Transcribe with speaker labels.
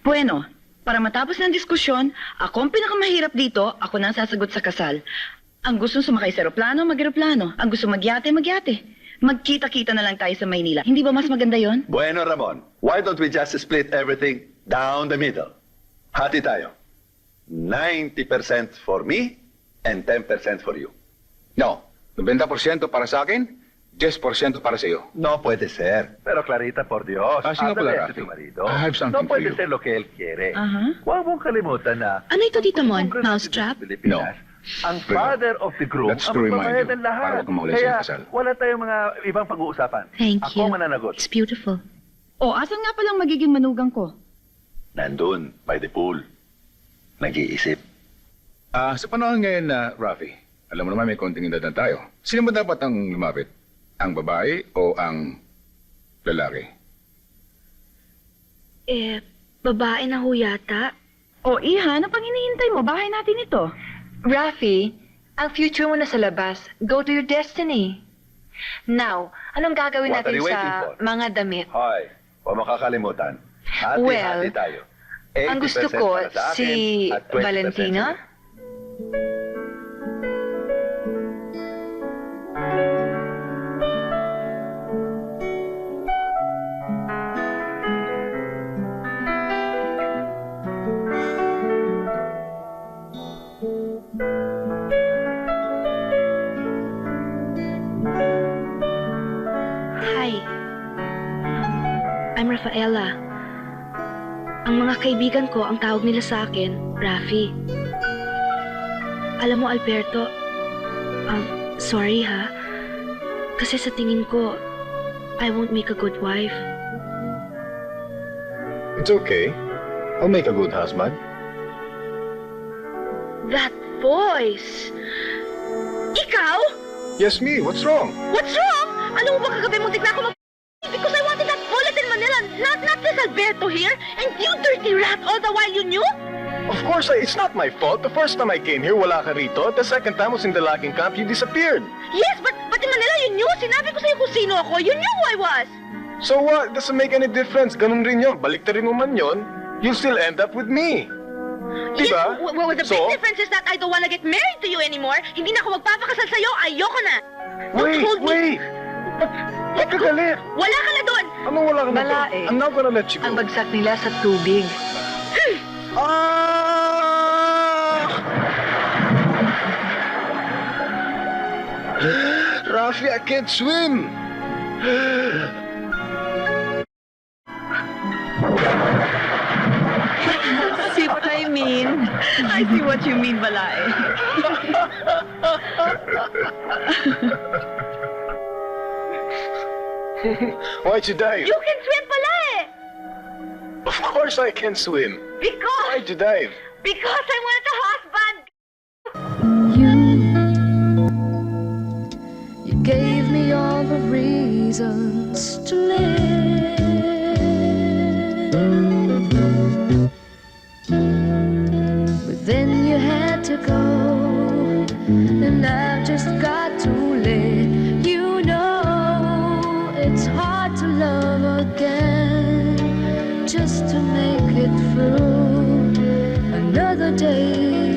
Speaker 1: Bueno, para matapos ng diskusyon, ako ang pinakamahirap dito, ako na ang sasagot sa kasal. Ang gustong sumakay sa aeroplano, mag-aeroplano. Ang gustong magyate, magyate. Magkita-kita na lang tayo sa Maynila. Hindi ba mas maganda yon?
Speaker 2: Bueno, Ramon, why don't we just split everything down the middle? Hati tayo. 90% for me and 10% for you.
Speaker 3: No, 90% para sa akin, 10% para sa iyo.
Speaker 2: No puede ser. Pero Clarita, por Dios.
Speaker 3: Ah, sí nga pala,
Speaker 2: háblale a
Speaker 3: Rafi.
Speaker 2: tu marido.
Speaker 3: I have something
Speaker 2: No
Speaker 3: for
Speaker 2: puede
Speaker 3: you.
Speaker 2: ser lo que él quiere.
Speaker 1: Aha.
Speaker 2: Huwag mong kalimutan na...
Speaker 4: Ano ito, Tito Mon?
Speaker 2: Kung
Speaker 4: Mousetrap?
Speaker 2: sa Pilipinas, Ang
Speaker 3: Pero,
Speaker 2: father of the groom
Speaker 3: that's
Speaker 2: ang
Speaker 3: to remind
Speaker 2: magbabayad
Speaker 3: you,
Speaker 2: ng lahat.
Speaker 3: para huwag kang mawala sa
Speaker 2: Kaya
Speaker 3: kasal.
Speaker 2: wala tayong mga ibang pag-uusapan.
Speaker 4: Thank
Speaker 2: Ako
Speaker 4: you.
Speaker 2: mananagot.
Speaker 4: It's beautiful.
Speaker 1: O, asan nga palang magiging manugang ko?
Speaker 2: Nandun, by the pool. Nag-iisip.
Speaker 3: Sa panahon ngayon na, Rafi, alam mo naman may konting edad na tayo. Sino ba dapat ang lumapit? Ang babae o ang lalaki?
Speaker 4: Babae na ho yata.
Speaker 1: O, Iha, ano pang hinihintay mo? Bahay natin ito.
Speaker 5: Rafi, ang future mo na sa labas. Go to your destiny. Now, anong gagawin
Speaker 2: What are
Speaker 5: natin
Speaker 2: you waiting
Speaker 5: sa
Speaker 2: for?
Speaker 5: mga damit?
Speaker 2: Hoy, huwag makakalimutan. Hati-hati
Speaker 5: Well,
Speaker 2: tayo.
Speaker 5: Ang gusto
Speaker 2: 80%
Speaker 5: ko,
Speaker 2: para sa akin
Speaker 5: si
Speaker 2: at 20%
Speaker 5: Valentina.
Speaker 2: sa'yo.
Speaker 4: Hi. I'm Rafaela. Ang mga kaibigan ko, ang tawag nila sa akin, Rafi. Alam mo, Alberto, sorry ha. Kasi sa tingin ko, I won't make a good wife.
Speaker 6: It's okay. I'll make a good husband.
Speaker 4: That voice! Ikaw?
Speaker 6: Yes, me. What's wrong?
Speaker 4: What's wrong? Alam mo ba kagabi muntik na ako because I wanted that bullet in Manila, not this Alberto here, and you dirty rat, all the while you knew?
Speaker 6: Of course, it's not my fault. The first time I came here, wala ka rito. The second time I was in the logging camp, you disappeared.
Speaker 4: Yes, but in Manila you knew. Sinabi ko sa'yo kung sino ako. You knew who I was.
Speaker 6: So what? Doesn't make any difference. Ganun rin yun. Baliktarin mo man yun, you'll still end up with me. Diba?
Speaker 4: Yes, well, the
Speaker 6: So?
Speaker 4: big difference is that I don't want to get married to you anymore. Hindi na ako magpapakasal sa'yo. Ayoko na. Don't hold me.
Speaker 6: Ba't ka galit?
Speaker 4: Wala ka na doon.
Speaker 6: Ano wala ka na to?
Speaker 5: Balae.
Speaker 6: I'm not gonna let you go.
Speaker 5: Ang bagsak nila sa tubig.
Speaker 6: Rafi, I can't swim.
Speaker 1: See what I mean? I see what you mean, Balae.
Speaker 6: Why'd you dive?
Speaker 4: You can swim pala eh.
Speaker 6: Of course I can swim.
Speaker 4: Because
Speaker 6: Why'd you dive?
Speaker 4: I wanted a husband.
Speaker 7: You gave me all the reasons to live. But then you had to go, and I've just got to let you know it's hard to love again, just to make it through another day.